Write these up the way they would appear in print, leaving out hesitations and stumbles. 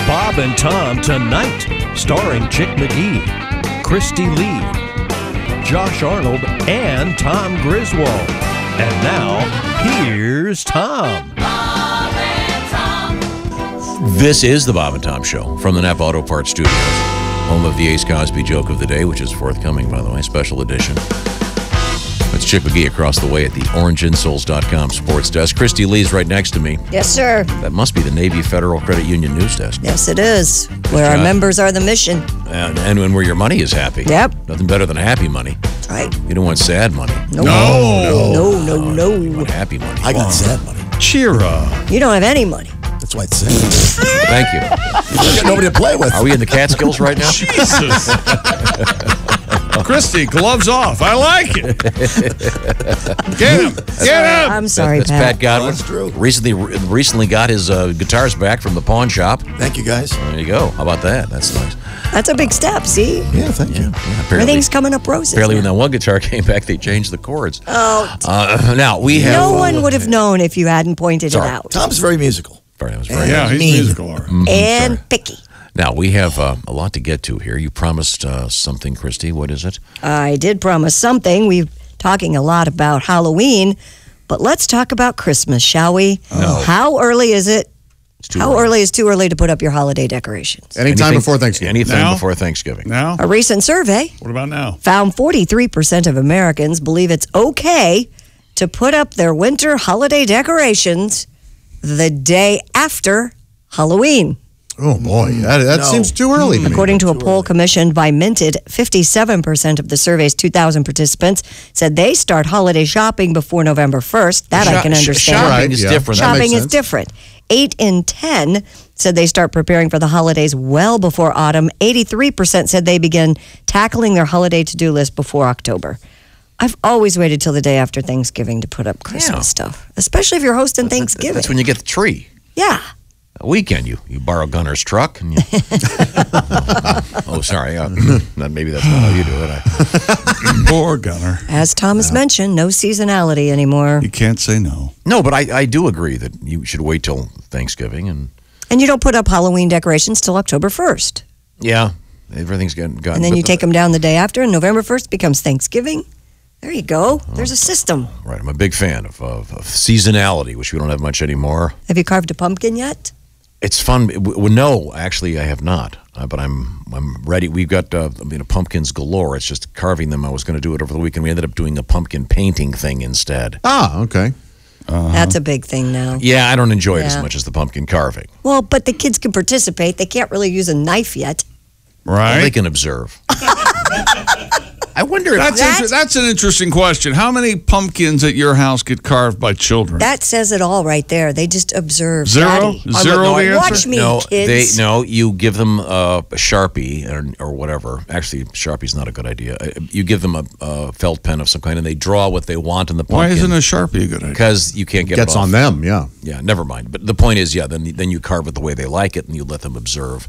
Bob and Tom Tonight, starring Chick McGee, Christy Lee, Josh Arnold, and Tom Griswold. And now, here's Tom. Bob and Tom. This is the Bob and Tom Show from the Napa Auto Parts Studios, home of the Ace Cosby joke of the day, which is forthcoming, by the way, special edition. That's Chick McGee across the way at the orangeinsoles.com sports desk. Christy Lee's right next to me. Yes, sir. That must be the Navy Federal Credit Union news desk. Yes, it is. Where our members are the mission. And where your money is happy. Yep. Nothing better than happy money. That's right. You don't want sad money. No. You want happy money. I got sad money. Cheer up. You don't have any money. That's why it's sad. Thank you. I got nobody to play with. Are we in the Catskills right now? Jesus. Christy, gloves off. I like it. Get him. Get him. I'm sorry, That's Pat Godwin. That's true. Recently got his guitars back from the pawn shop. Thank you, guys. There you go. How about that? That's nice. That's a big step, see? Yeah, thank you. Apparently, Everything's coming up roses. apparently when now. that one guitar came back, they changed the chords. Oh, Now, we have... no one would have known if you hadn't pointed Sorry. it out. Tom's very musical. That was very Yeah, he's Mean. musical. All right. And picky. Now, we have a lot to get to here. You promised something, Christy. What is it? I did promise something. We're talking a lot about Halloween, but let's talk about Christmas, shall we? No. How early is it? It's too How early is too early to put up your holiday decorations? Anytime before Thanksgiving. Anything Now? before Thanksgiving. Now? A recent survey What about now? found 43% of Americans believe it's okay to put up their winter holiday decorations the day after Halloween. Oh, boy. That No. seems too early to me. According to a poll commissioned by Minted, 57% of the survey's 2,000 participants said they start holiday shopping before November 1st. That I can understand. Shopping Right, is yeah. different. That makes Shopping is sense. different. 8 in 10 said they start preparing for the holidays well before autumn. 83% said they begin tackling their holiday to-do list before October. I've always waited till the day after Thanksgiving to put up Christmas stuff, especially if you're hosting Thanksgiving. That's when you get the tree. Yeah. A weekend, you borrow Gunner's truck. And you, sorry. Maybe that's not how you do it. Poor Gunner. As Thomas mentioned, no seasonality anymore. You can't say no. No, but I do agree that you should wait till Thanksgiving. And You don't put up Halloween decorations till October 1st. yeah, everything's gotten. And then you take them down the day after, and November 1st becomes Thanksgiving. There you go. There's a system. Right, I'm a big fan of seasonality, which we don't have much anymore. Have you carved a pumpkin yet? It's fun. No, actually, I have not. But I'm ready. We've got pumpkins galore. It's just carving them. I was going to do it over the weekend. We ended up doing a pumpkin painting thing instead. Ah, okay. That's a big thing now. Yeah, I don't enjoy it as Yeah. much as the pumpkin carving. Well, but the kids can participate. They can't really use a knife yet. Right? They can observe. I wonder if That's an interesting question. How many pumpkins at your house get carved by children? That says it all right there. They just observe. Zero? Daddy. Zero no, the answer? Watch me, kids. you give them a Sharpie or whatever. Actually, Sharpie's not a good idea. You give them a felt pen of some kind, and they draw what they want in the pumpkin. Why isn't a Sharpie a good idea? Because you can't get Gets it off. on them, yeah. Yeah, never mind. But the point is, then you carve it the way they like it, and you let them observe.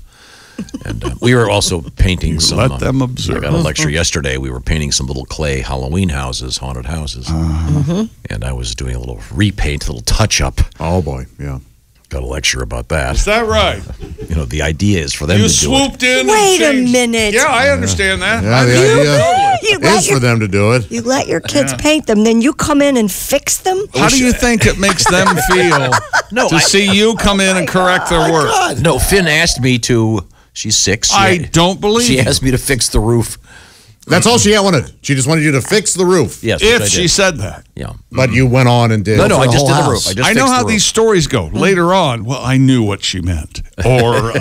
And we were also painting some. let them observe. I got a lecture yesterday. We were painting some little clay Halloween houses, haunted houses. And I was doing a little repaint, a little touch-up. Oh, boy, yeah. Got a lecture about that. Is that right? The idea is for them You to do it. swooped in Wait a and changed. minute. Yeah, I understand that. Yeah, the You idea let is for them to do it. You let your kids paint them, then you come in and fix them? How do you think it makes them feel to see you come in and correct their work? No, Finn asked me to. She's 6. I don't believe She you. asked me to fix the roof. That's all she wanted. She just wanted you to fix the roof. Yes, which I If did. she said that. Yeah. But you went on and did. No, I just did the whole roof. house. I just I know fixed how the these roof. stories go. Later on, well, I knew what she meant. Or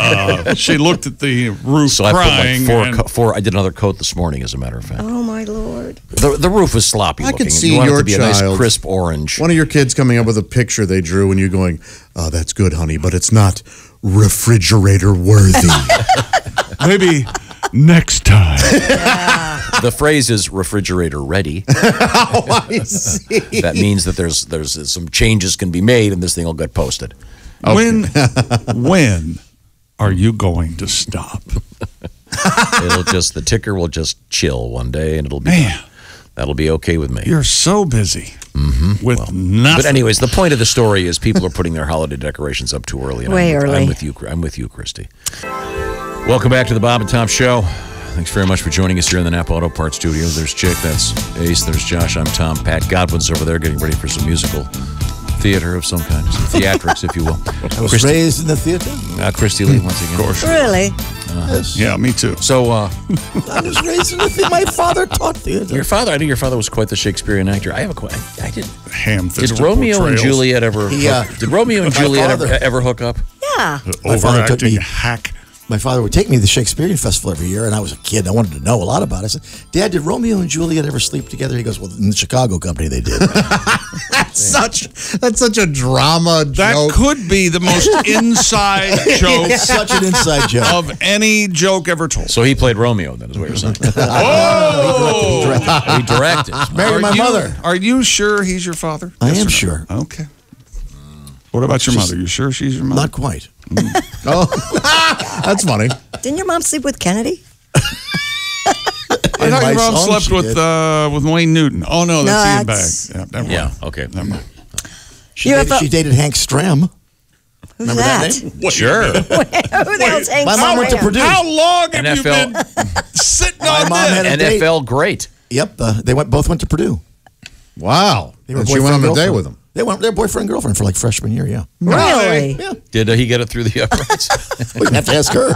she looked at the roof So I crying. put and- like four. I did another coat this morning, as a matter of fact. Oh, my Lord. The roof was sloppy I looking. could see you want it your to be a nice child- crisp orange. One of your kids coming up with a picture they drew and you going, oh, that's good, honey, but it's not refrigerator worthy. Maybe next time. The phrase is refrigerator ready. Oh, I see. That means that there's some changes can be made, and this thing will get posted. When are you going to stop? The ticker will just chill one day, and it'll be Man. that'll be okay with me. You're so busy. with nothing. But anyways, the point of the story is people are putting their holiday decorations up too early. And Way early. I'm with you, Christy. Welcome back to the Bob and Tom Show. Thanks very much for joining us here in the Napa Auto Parts Studio. There's Chick, that's Ace, there's Josh, I'm Tom. Pat Godwin's over there getting ready for some musical theater of some kind, some theatrics, if you will. I was raised in the theater. Christy Lee, once again. Of course. Really? Yes. Yeah, me too. So, I was raised in the theater. My father taught theater. your father, I think your father was quite the Shakespearean actor. I have a question. I did. Ham-fisted Did Romeo and portrayals. Juliet ever? Did Romeo and My Juliet father. ever hook up? Yeah. My father took Overacting me- hack. My father would take me to the Shakespearean Festival every year, and I was a kid. I wanted to know a lot about it. I said, Dad, did Romeo and Juliet ever sleep together? He goes, well, in the Chicago company, they did. That's such a drama That joke. could be the most inside joke Such an inside joke. of any joke ever told. So he played Romeo, then is what you're saying. Oh! He directed. Married my mother. Are you sure he's your father? I Yes am or no? sure. Okay. What about your mother? You sure she's your mother? Not quite. Oh, that's funny. Didn't your mom sleep with Kennedy? I thought my your mom song slept she did. with Wayne Newton. Oh no, that's Ian that's- Bagg. Yeah, never mind. Yeah, okay. Never mind. She dated Hank Stram. Who's Remember that that? name? Sure. Who the hell's Hank My mom went to Stram? Purdue. How long have you NFL. been sitting My on mom this? had a date. NFL great. Yep, they both went to Purdue. Wow. They were And she went on a boyfriend, date girlfriend. with him. They were boyfriend and girlfriend for like freshman year. Yeah, Really? yeah. Did he get it through the uprights? We have to ask her.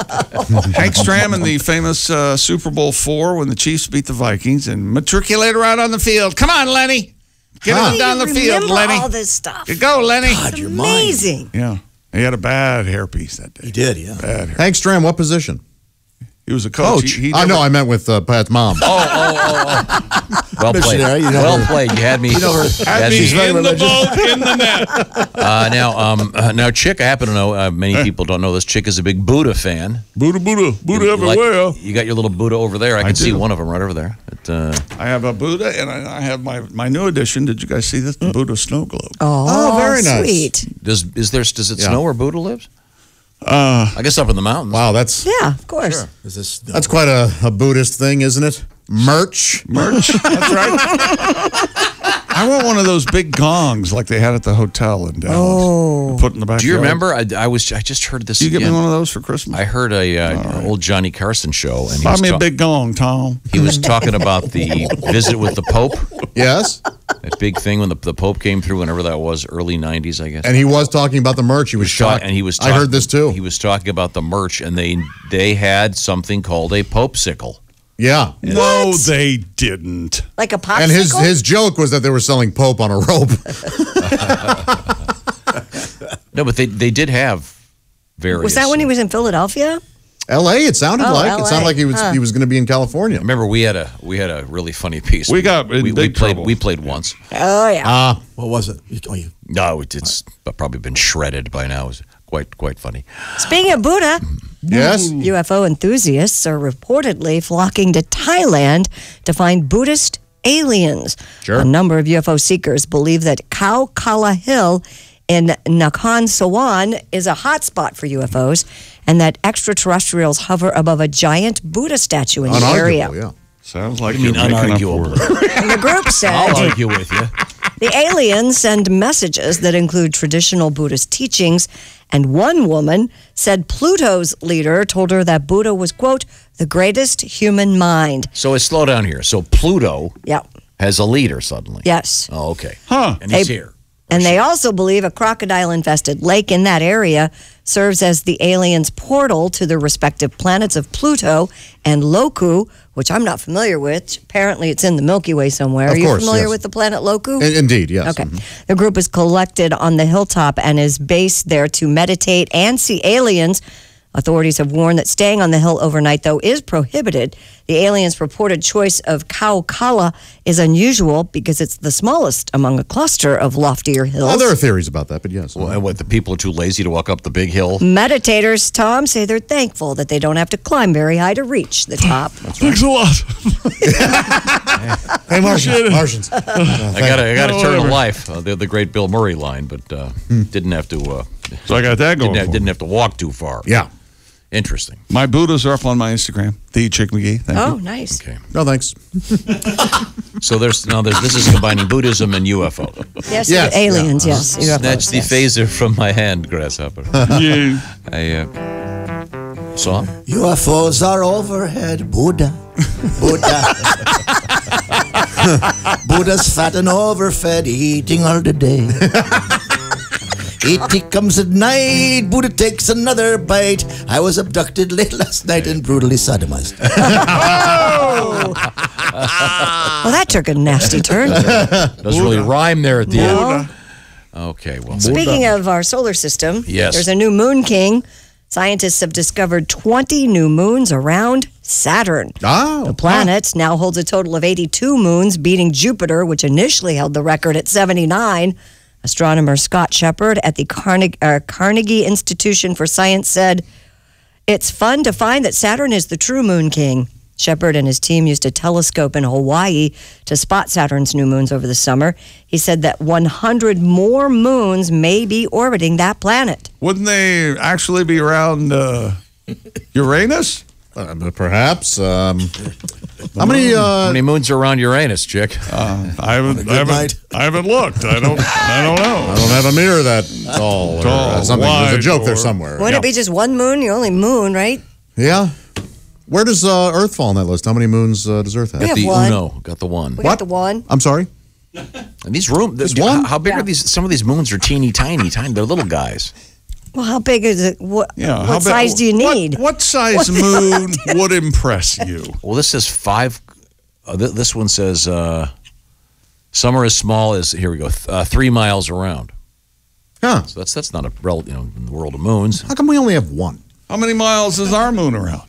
Hank Stram in the famous Super Bowl IV when the Chiefs beat the Vikings and matriculate her out on the field. Come on, Lenny. Get How him do down you the field, remember Lenny. all this stuff. You go, Lenny. God, you're mine. Amazing. Yeah. He had a bad hairpiece that day. He did, yeah. Bad hair. Hank Stram, what position? He was a coach. Coach. He I know, never- I meant with Pat's mom. Well played. Missionary, you know Well her. played. You had me. You know her. you Had had me me- very in the religious. boat, in the net. Now, Chick, I happen to know, many people don't know this, Chick is a big Buddha fan. Buddha everywhere. You got your little Buddha over there. I can see do. one of them right over there. I have a Buddha, and I have my new edition. Did you guys see this? The Buddha snow globe. Oh, very nice. sweet. does it Yeah. snow where Buddha lives? I guess up in the mountains. Wow, that's Yeah, of course. Is this? that's quite a Buddhist thing, isn't it? Merch. Merch. That's right. I want one of those big gongs like they had at the hotel in Dallas. Oh. Put in the back. Do you remember? I just heard this. You get me again. one of those for Christmas. I heard an old Johnny Carson show, and he Buy was, me a big gong, Tom. he was talking about the visit with the Pope. Yes. That big thing when the Pope came through, whenever that was, early 90s, I guess. And he was talking about the merch. He was shocked. And he was. I heard this too. He was talking about the merch, and they had something called a Popesicle. Yeah. No, What? they didn't. Like a popsicle? And his joke was that they were selling Pope on a rope. No, but they did have various. Was that when he was in Philadelphia? L.A. It sounded Oh, like LA. it sounded like he was going to be in California. Remember, we had a really funny piece. We got in we big played trouble. we played once. Oh, yeah. What was it? Oh, you. No, it's probably been shredded by now. It was quite funny. Speaking of Buddha, Yes. UFO enthusiasts are reportedly flocking to Thailand to find Buddhist aliens. Sure. A number of UFO seekers believe that Khao Kala Hill in Nakhon Sawan is a hotspot for UFOs and that extraterrestrials hover above a giant Buddha statue in the area. Unarguable, yeah. Sounds like I mean, you're making up unarguable. for it. And the group said I'll argue with you. the aliens send messages that include traditional Buddhist teachings, and one woman said Pluto's leader told her that Buddha was, quote, the greatest human mind. So slow down here. So Pluto Yeah. has a leader suddenly. Yes. Oh, okay. Huh. And he's Hey, here. And they also believe a crocodile-infested lake in that area serves as the aliens' portal to the respective planets of Pluto and Loku, which I'm not familiar with. Apparently, it's in the Milky Way somewhere. Of Are you course, familiar yes. with the planet Loku? Indeed, yes. Okay. The group is collected on the hilltop and is based there to meditate and see aliens. Authorities have warned that staying on the hill overnight, though, is prohibited. The aliens' purported choice of Khao Kala is unusual because it's the smallest among a cluster of loftier hills. Well, there are theories about that, but yes. Well, and what, the people are too lazy to walk up the big hill? Meditators, Tom, say they're thankful that they don't have to climb very high to reach the top. Thanks a lot. Hey, Martians. I got No, eternal whatever. life. The great Bill Murray line, but didn't have to So I got that going. didn't have to walk too far. Yeah. Interesting. My Buddhas are up on my Instagram. The Chick McGee. Thank Oh, you. nice. Okay. No, thanks. So this is combining Buddhism and UFO. Yes, Yes, aliens, yes. UFOs, Snatch the yes. phaser from my hand, grasshopper. Yeah. I saw. UFOs are overhead. Buddha. Buddha's fat and overfed, eating all the day. E.T. comes at night, Buddha takes another bite. I was abducted late last night and brutally sodomized. Well, that took a nasty turn. Doesn't really rhyme there at the No. end. Okay, well. Speaking of our solar system, Yes. there's a new moon king. Scientists have discovered 20 new moons around Saturn. Oh. The planet now holds a total of 82 moons, beating Jupiter, which initially held the record at 79. Astronomer Scott Shepard at the Carnegie Institution for Science said, "It's fun to find that Saturn is the true moon king." Shepard and his team used a telescope in Hawaii to spot Saturn's new moons over the summer. He said that 100 more moons may be orbiting that planet. Wouldn't they actually be around Uranus? Perhaps. How many? How many moons are around Uranus, Chick? I haven't looked. I don't know. I don't have a mirror that tall. Tall, Or something. There's a wide, joke there or- somewhere. Wouldn't it be just one moon? Your only moon, right? Yeah. Where does Earth fall on that list? How many moons does Earth have? We have The one. Uno. Got the one. We got the one. I'm sorry? And these one? How big Yeah. are these? Some of these moons are teeny tiny. They're little guys. Well, how big is it? What How size do you need? What size moon would impress you? Well, this says 5. This one says some are as small as, here we go, 3 miles around. Huh. So that's not a in the world of moons. How come we only have one? How many miles is our moon around?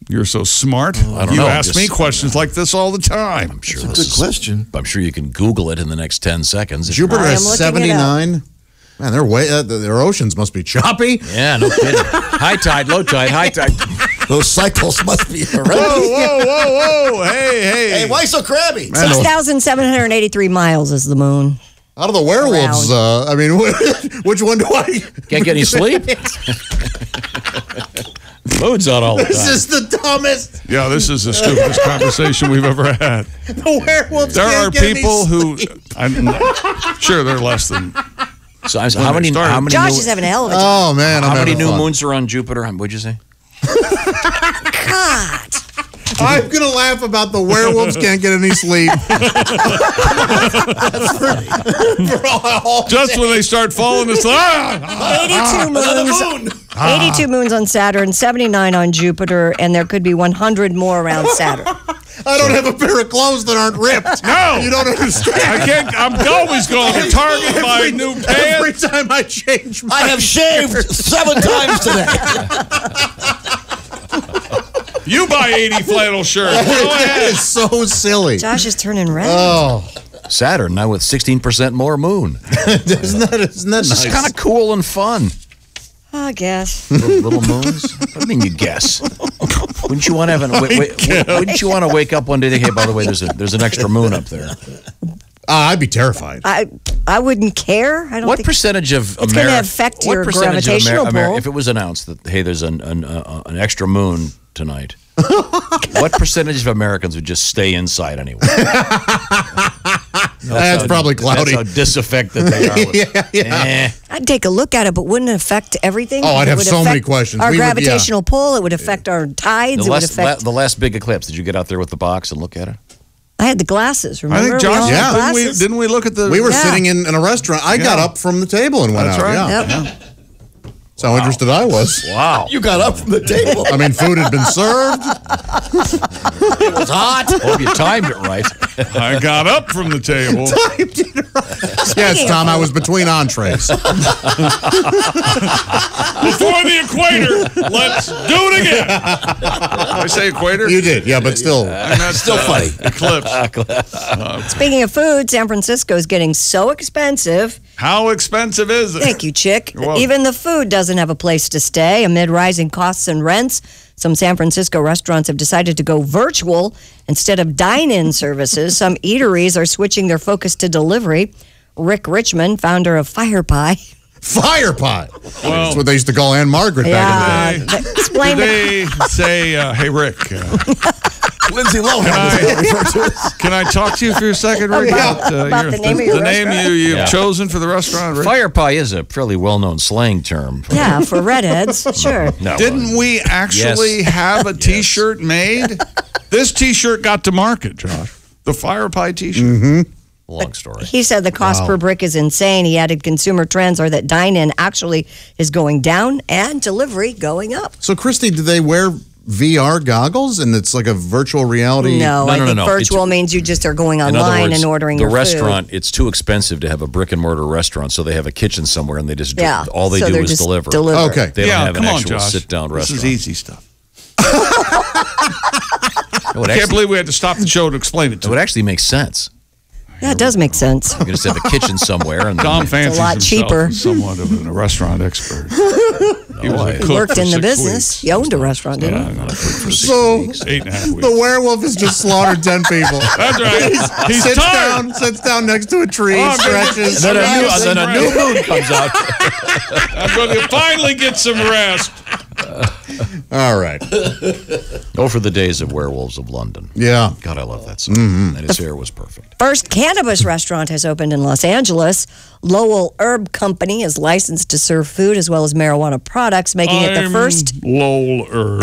You're so smart. I don't you know. ask me questions like this all the time. I'm sure That's a this good is- question. I'm sure you can Google it in the next 10 seconds. Jupiter I has am looking it up. 79. Man, their oceans must be choppy. Yeah, no kidding. High tide, low tide, high tide. Those cycles must be horrendous. Whoa. Hey. Hey, why so crabby? Man, 6,783 miles is the moon. out of the werewolves, I mean, which one do I? Can't get any sleep? Moon's out all the time. This is the dumbest. Yeah, this is the stupidest conversation we've ever had. The werewolves There are can't get any people who, sleep. I'm sure they're less than. So how many Josh new, is having a hell of a time. Oh, man. how I'm many having new fun. moons are on Jupiter? What'd you say? God. I'm going to laugh about the werewolves can't get any sleep. Just when they start falling asleep. 82 moons. 82 moons on Saturn, 79 on Jupiter, and there could be 100 more around Saturn. I don't have a pair of clothes that aren't ripped. No. You don't understand. I can't. I'm always going to Target my new Every pants. time I change my I have shaved 7 times today. You buy 80 flannel shirts. Go It ahead. is so silly. Josh is turning red. Oh, Saturn now with 16% more moon. isn't that This nice? is kind of cool and fun. I guess. Little moons. I mean, you guess. Wouldn't you want to have wouldn't you want to wake up one day and think, hey, by the way, there's an extra moon up there? I'd be terrified. I wouldn't care. I don't What think percentage of it's going to affect your gravitational pull. if it was announced that hey, there's an extra moon tonight, what percentage of Americans would just stay inside anyway? That's probably cloudy. That's how disaffected they are. Yeah. I'd take a look at it, but wouldn't it affect everything? Oh, I'd It have would so many affect questions. Our We would- gravitational pull, it would affect our tides. The It would affect. last big eclipse. Did you get out there with the box and look at it? I had the glasses. I Remember? think We all Josh. had Yeah. glasses. Didn't we look at the? We were Yeah. sitting in a restaurant. I got Yeah. up from the table and went That's out. right. Yeah. Yep. That's how interested I was. Wow. You got up from the table. I mean, food had been served. It was hot. Hope you timed it right. I got up from the table. Yes, Tom, I was between entrees. Before the equator, let's do it again. Did I say equator? You did, yeah, but still. And that's still funny. Eclipse. Speaking of food, San Francisco is getting so expensive. How expensive is it? Thank you, Chick. You're welcome. Even the food doesn't have a place to stay. Amid rising costs and rents, some San Francisco restaurants have decided to go virtual instead of dine-in services. Some eateries are switching their focus to delivery. Rick Richmond, founder of Fire Pie, Fire pie. That's what they used to call Anne Margaret back in the day. Explain Did they say, hey, Rick, Lindsay Lohan. can I talk to you for a second, Rick? About the name of your the name restaurant? you've chosen for the restaurant, Rick? Fire pie is a fairly well-known slang term. Yeah, for redheads, sure. No, Didn't we actually have a T-shirt made? This T-shirt got to market, Josh. The Fire Pie T-shirt. long story. He said the cost per brick is insane. He added consumer trends are that dine-in actually is going down and delivery going up. So, Christy, do they wear VR goggles and it's like a virtual reality? No, I think no. virtual means you just are going In other online words, and ordering the your restaurant, food. it's too expensive to have a brick and mortar restaurant, so they have a kitchen somewhere and they just all they so do they're is just deliver. Okay. They don't Yeah, have an come on, actual Josh. sit-down This restaurant. is easy stuff. It would I can't actually, believe we had to stop the show to explain it it to would you. actually make sense. Yeah, it does make sense. You just have a kitchen somewhere, and Tom fancies lot himself cheaper. as somewhat of a restaurant expert. He was a He cook Worked for in the 6 business. weeks. He owned a restaurant, didn't Yeah, he? not a cook for 6 So, weeks. 8.5 weeks. the werewolf has just slaughtered 10 people. That's right. He's sits tired. sits down next to a tree, Oh, stretches. then a new moon comes out. I'm going to finally get some rest. All right. Oh, for the days of Werewolves of London. Yeah. God, I love that song. And his hair was perfect. First cannabis restaurant has opened in Los Angeles. Lowell Herb Company is licensed to serve food as well as marijuana products, making it the first Lowell Herb.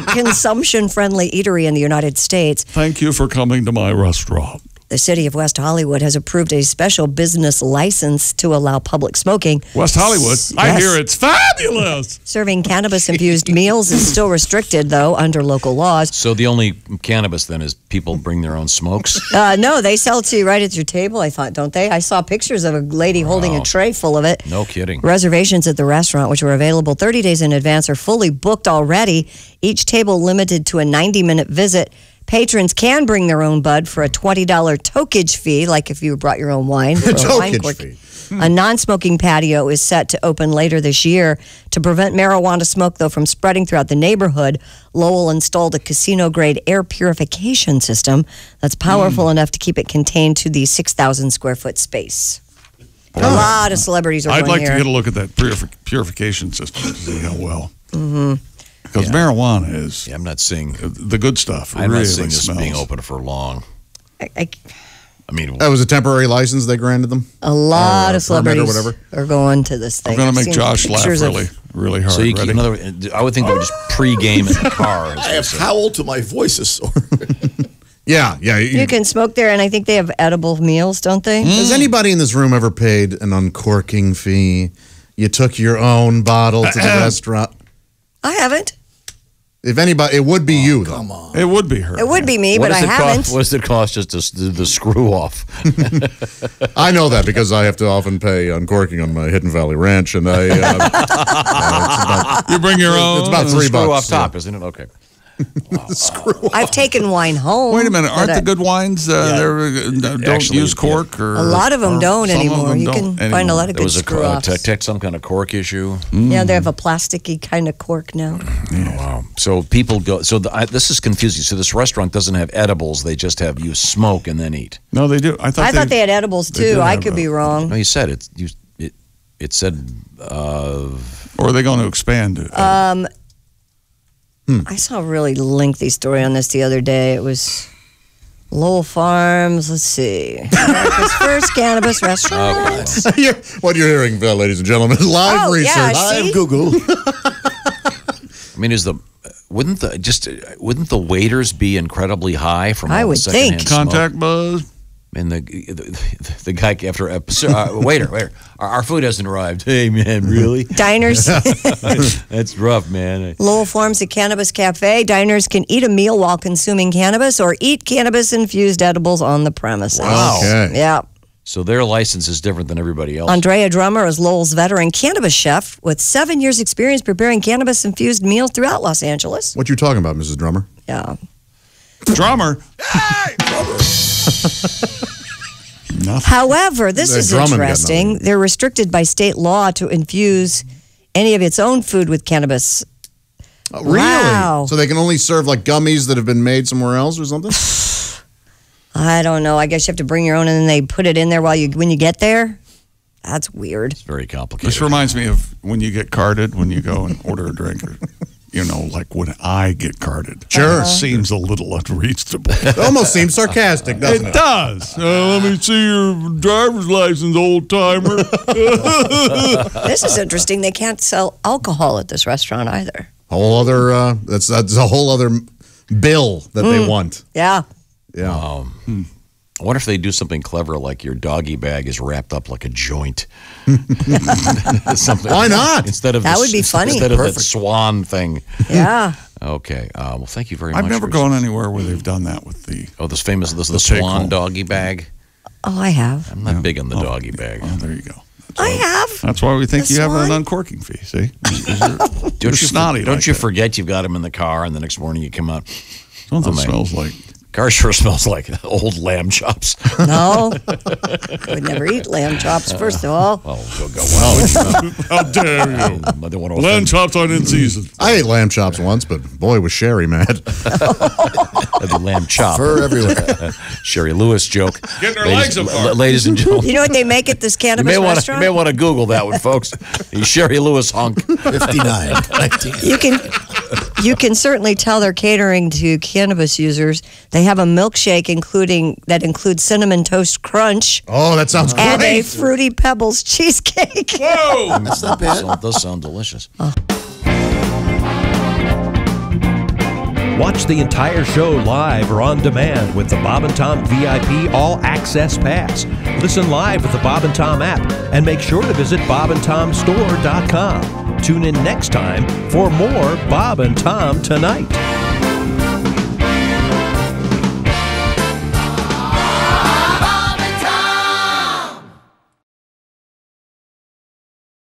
consumption-friendly eatery in the United States. Thank you for coming to my restaurant. The city of West Hollywood has approved a special business license to allow public smoking. West Hollywood. I Yes. hear it's fabulous. Serving cannabis-infused meals is still restricted, though, under local laws. So the only cannabis then is people bring their own smokes? No, they sell to you right at your table, I thought, don't they? I saw pictures of a lady holding a tray full of it. No kidding. Reservations at the restaurant, which were available 30 days in advance, are fully booked already. Each table limited to a 90-minute visit. Patrons can bring their own bud for a $20 tokage fee, like if you brought your own wine. For a wine Tokage cork. fee. A non-smoking patio is set to open later this year. To prevent marijuana smoke, though, from spreading throughout the neighborhood, Lowell installed a casino-grade air purification system that's powerful enough to keep it contained to the 6,000-square-foot space. A lot of celebrities are I'd going like here. to get a look at that purification system to see how well. Because marijuana is Yeah, I'm not seeing. the good stuff. I'm really not seeing this smells. being open for long. I- I mean, That was a temporary license they granted them? A lot Or of a permit or celebrities whatever. are going to this thing. I'm going I've to make seen Josh laugh pictures of- really, really hard. so you Ready? keep another. I would think they would just pre-game in the car. as I they have say. howled till my voice is sore. Yeah. You can smoke there, and I think they have edible meals, don't they? Has anybody in this room ever paid an uncorking fee? You took your own bottle to the restaurant. I haven't. If anybody, it would be you, though. Come on. It would be her. It would be me, What but I does it haven't. cost? What does it cost just to do the screw off? I know that because I have to often pay uncorking on my Hidden Valley Ranch, and I. You bring your own. It's about It's a $3 screw off yeah. top, isn't it? Okay. I've taken wine home. Wait a minute. Aren't but the good wines don't Actually, use cork? Or a lot of them don't some of anymore. them You can don't find a anymore. lot of There good was screw offs. some kind of cork issue. Yeah, they have a plasticky kind of cork now. Wow. So people go. So this is confusing. So this restaurant doesn't have edibles. They just have you smoke and then eat. No, they do. I thought they had edibles they did too. I have could be a- wrong. No, you said it. It said. Or are they going to expand it? I saw a really lengthy story on this the other day. It was Lowell Farms. Let's see. America's first cannabis restaurant. What you're hearing, ladies and gentlemen, live Oh, research. yeah, I see? have Google. I mean, wouldn't the waiters be incredibly high from I all would the secondhand think. smoke? Contact buzz. And the guy after episode, waiter, our food hasn't arrived. Hey man, really? Diners. That's rough, man. Lowell Farms, a cannabis cafe. Diners can eat a meal while consuming cannabis or eat cannabis-infused edibles on the premises. Wow. Okay. Yeah. So their license is different than everybody else. Andrea Drummer is Lowell's veteran cannabis chef with 7 years' experience preparing cannabis-infused meals throughout Los Angeles. What you talking about, Mrs. Drummer? Yeah. Drummer. Nothing. However, this The is Drummond got interesting. nothing. They're restricted by state law to infuse any of its own food with cannabis. Really? Wow. So they can only serve like gummies that have been made somewhere else or something? I don't know. I guess you have to bring your own and then they put it in there when you get there. That's weird. It's very complicated. This reminds me of when you get carded, when you go and order a drink. You know, like when I get carded. Sure. It seems a little unreasonable. It almost seems sarcastic, doesn't it? It does. Let me see your driver's license, old timer. This is interesting. They can't sell alcohol at this restaurant either. Whole other, that's a whole other bill that they want. Yeah. Yeah. I wonder if they do something clever like your doggy bag is wrapped up like a joint. Something. Why not? Instead of That would be funny. Instead of that swan thing. Yeah. Okay. Well, thank you very much. I've never gone anywhere where they've done that with the. Oh, this famous the take swan home. doggy bag. Oh, I have. I'm not big on the doggy bag. Oh, there you go. I have. That's why we think The you have an swan? uncorking fee. See, Don't you snotty. Don't like you that. forget you've got him in the car, and the next morning you come out. Something Oh, man. smells like. Car sure smells like old lamb chops. No. I would never eat lamb chops, first of all. Well, well. How dare you? I don't want to Lamb offend chops aren't in season. I ate lamb chops once, but boy, was Sherry mad. the lamb chop. Fur everywhere. Sherry Lewis joke. Getting her legs apart. Ladies and gentlemen. You know what they make at this You cannabis may restaurant? want to Google that one, folks. He's Sherry Lewis hunk. 59. You can certainly tell they're catering to cannabis users. They have a milkshake that includes cinnamon toast crunch Oh, that sounds and a great. fruity pebbles cheesecake. Whoa! That's not bad. It does sound delicious. Watch the entire show live or on demand with the Bob and Tom VIP All Access Pass. Listen live with the Bob and Tom app and make sure to visit bobandtomstore.com. Tune in next time for more Bob and Tom Tonight.